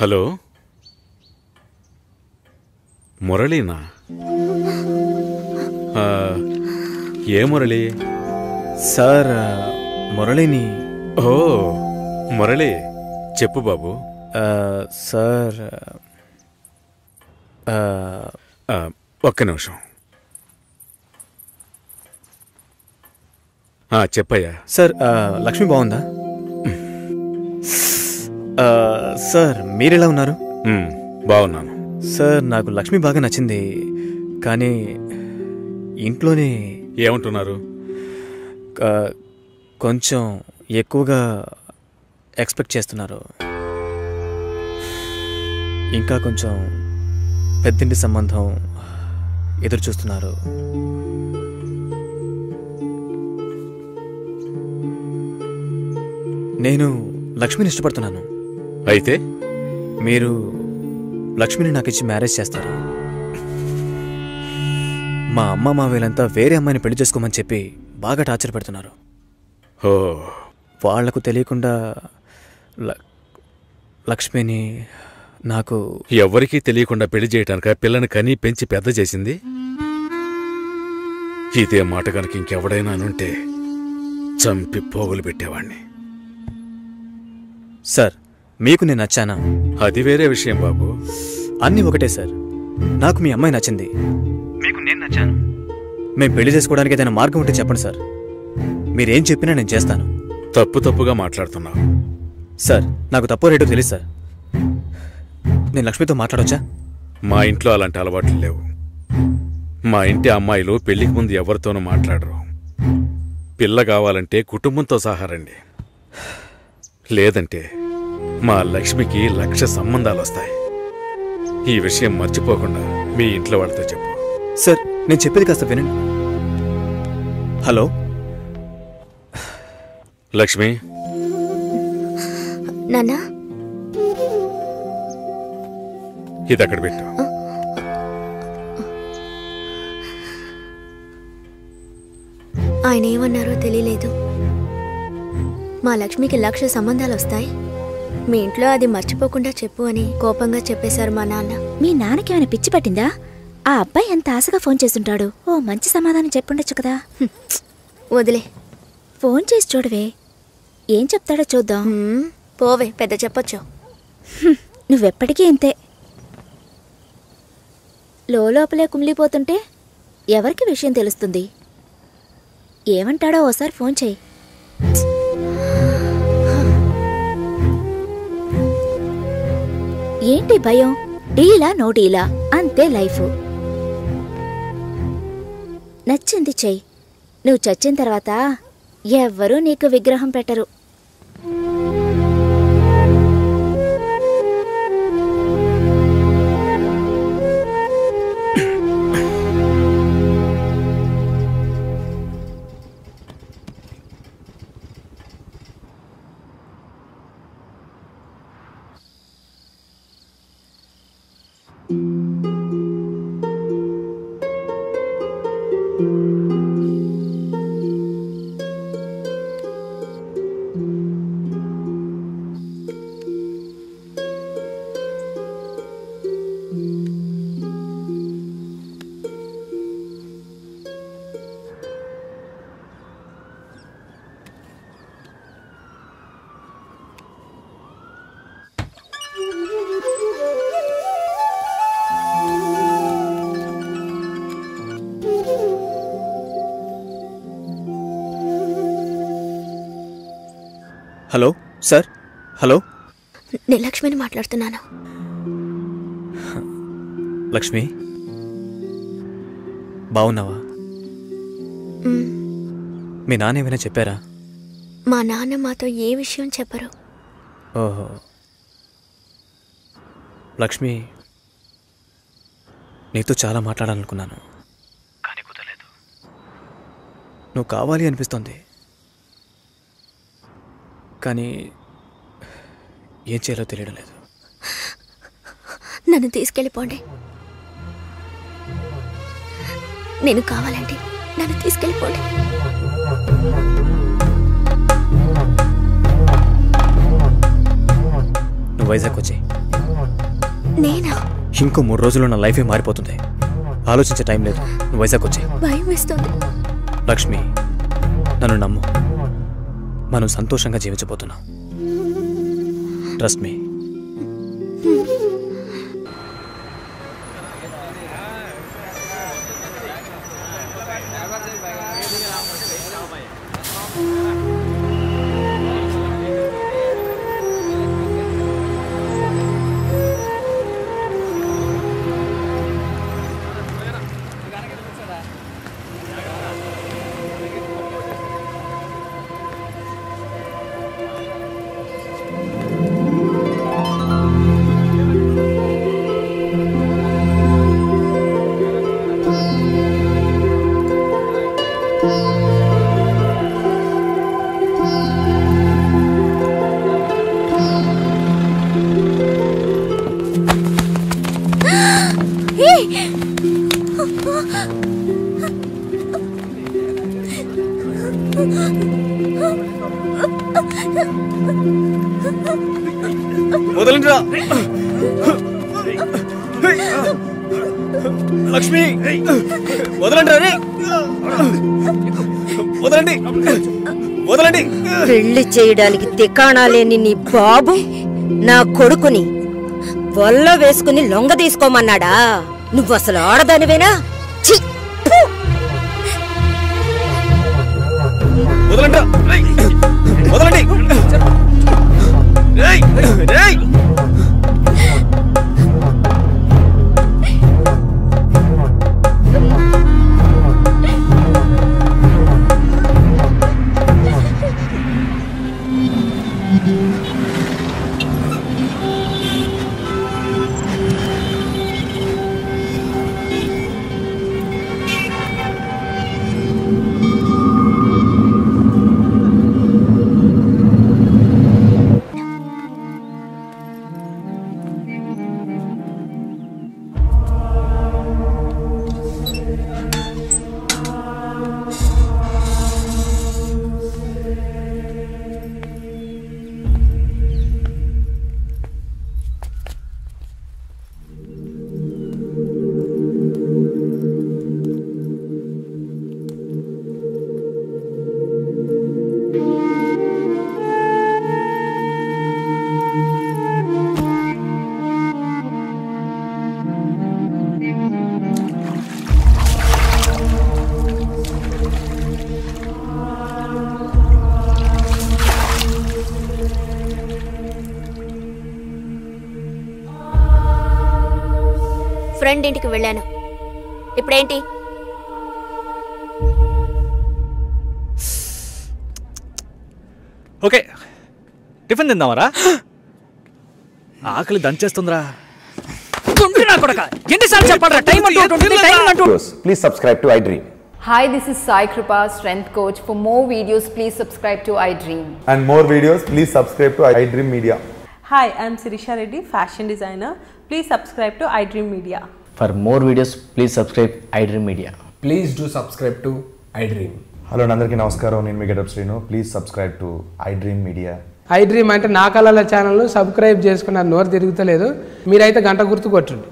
Hello, మురళీనా? ఏ Murali? Sir, మురళిని. ఓ మురళి, చెప్పు బాబు. Sir, ఒక్క నిమిషం. చెప్పయ్యా. సార్, లక్ష్మి బాగుందా? సార్, మీరెలా ఉన్నారు? బాగున్నాను సార్. నాకు లక్ష్మి బాగా నచ్చింది, కానీ ఇంట్లోనే ఏమంటున్నారు? కొంచెం ఎక్కువగా ఎక్స్పెక్ట్ చేస్తున్నారు. ఇంకా కొంచెం పెద్దింటి సంబంధం ఎదురు చూస్తున్నారు. నేను లక్ష్మిని ఇష్టపడుతున్నాను. అయితే మీరు లక్ష్మిని నాకు ఇచ్చి మ్యారేజ్ చేస్తారు. మా అమ్మ మావేలంతా వేరే అమ్మాయిని పెళ్లి చేసుకోమని చెప్పి బాగా టార్చర్ పెడుతున్నారు. ఓ, వాళ్లకు తెలియకుండా లక్ష్మిని నాకు ఎవ్వరికీ తెలియకుండా పెళ్లి చేయటానిక పిల్లని కనీ పెంచి పెద్ద చేసింది? ఇదే మాట కనుక ఇంకెవడైనా అనుంటే చంపి పోగులు పెట్టేవాణ్ణి. సార్, మీకు నేను నచ్చానా? అది వేరే విషయం బాబు. అన్నీ ఒకటే సార్. నాకు మీ అమ్మాయి నచ్చింది, మీకు నేను నచ్చాను. మేము పెళ్లి చేసుకోవడానికి ఏదైనా మార్గం ఉంటే చెప్పండి సార్. మీరేం చెప్పినా నేను చేస్తాను. తప్పుగా మాట్లాడుతున్నావు. సార్, నాకు తప్పు రేటో తెలుసు సార్. నేను లక్ష్మితో మాట్లాడొచ్చా? మా ఇంట్లో అలాంటి అలవాట్లు లేవు. మా ఇంటి అమ్మాయిలు పెళ్లికి ముందు ఎవరితోనూ మాట్లాడరు. పిల్ల కావాలంటే కుటుంబంతో సహా రండి, లేదంటే మా లక్ష్మికి 1,00,000 సంబంధాలు వస్తాయి. ఈ విషయం మర్చిపోకుండా మీ ఇంట్లో వాళ్ళతో చెప్పు. సార్, నేను చెప్పేది కాస్త వినండి. హలో లక్ష్మి. నాన్నా, ఇది అక్కడ పెట్టు. ఆయన ఏమన్నారో తెలియలేదు. మా లక్ష్మికి 1,00,000 సంబంధాలు వస్తాయి, మీ ఇంట్లో అది మర్చిపోకుండా చెప్పు అని కోపంగా చెప్పేశారు మా నాన్న. మీ నాన్నకి ఏమైనా పిచ్చి పట్టిందా? ఆ అబ్బాయి ఎంత ఆశగా ఫోన్ చేస్తుంటాడు. ఓ మంచి సమాధానం చెప్పుండొచ్చు కదా. వదిలే, ఫోన్ చేసి చూడవే, ఏం చెప్తాడో చూద్దాం. పోవే, పెద్ద చెప్పొచ్చు. నువ్వెప్పటికీ ఇంతే, లోపలే కుమిలిపోతుంటే ఎవరికి విషయం తెలుస్తుంది? ఏమంటాడో ఓసారి ఫోన్ చేయి. ఏంటి భయం? డీలా నో డీలా, అంతే లైఫ్. నచ్చింది చెయ్యి. నువ్వు చచ్చిన తర్వాత ఎవ్వరూ నీకు విగ్రహం పెట్టరు. Hello sir. హలో, నేను లక్ష్మిని మాట్లాడుతున్నాను. లక్ష్మి, బాగున్నావా? మీ నాన్న ఏమైనా చెప్పారా? మా నాన్న మాతో ఏ విషయం చెప్పరు. ఓహో, లక్ష్మి, నీతో చాలా మాట్లాడాలనుకున్నాను, కానీ కుదరలేదు. నువ్వు కావాలి అనిపిస్తోంది, కానీ ఏం చేయాలో తెలియడం లేదు. నన్ను తీసుకెళ్ళిపోండి. నేను కావాలంటే నన్ను తీసుకెళ్ళిపోండి. నువ్వు వైజాగ్ వచ్చి నేనా? ఇంకో 3 రోజుల్లో నా లైఫే మారిపోతుంది. ఆలోచించే టైం లేదు. నువ్వు వైజాగ్ వచ్చే. భయం వేస్తుంది. లక్ష్మి, నన్ను నమ్ము. మనం సంతోషంగా జీవించబోతున్నాం. Trust me. వదలండిరా లక్ష్మి, వదలండి రే, వదలండి, వదలండి. పెళ్లి చేయడానికి తికాణా లేని నీ బాబు నా కొడుకుని వల్ల వేసుకుని లొంగ తీసుకోమన్నాడా? నువ్వు అసలు ఆడదానివేనా? ఛీ! వదలండి, వదలండి. రేయ్, రేయ్. ఫ్రెండ్ ఇంటికి వెళ్ళాను. ఇప్పుడేంటి? ఓకే, టిఫిన్ తిందామరా? ఆకలి దంచేస్తుందిరా. Please subscribe to iDream. Hi, this is Sai Kripa, Strength Coach. For more videos, please subscribe to iDream. And more videos, please subscribe to iDream Media. Hi, I'm Sirisha Reddy, fashion designer. Please subscribe to iDream Media. For more videos, please subscribe iDream Media. Please do subscribe to iDream. Hello, Nandarki Namaskaram. Nenu Getup Srinu. Please subscribe to iDream Media. iDream అంటే నా కళల channel subscribe చేసుకున్న నోరు తిరుగుతలేదు. మీరైతే గంట గుర్తు కొట్టండి.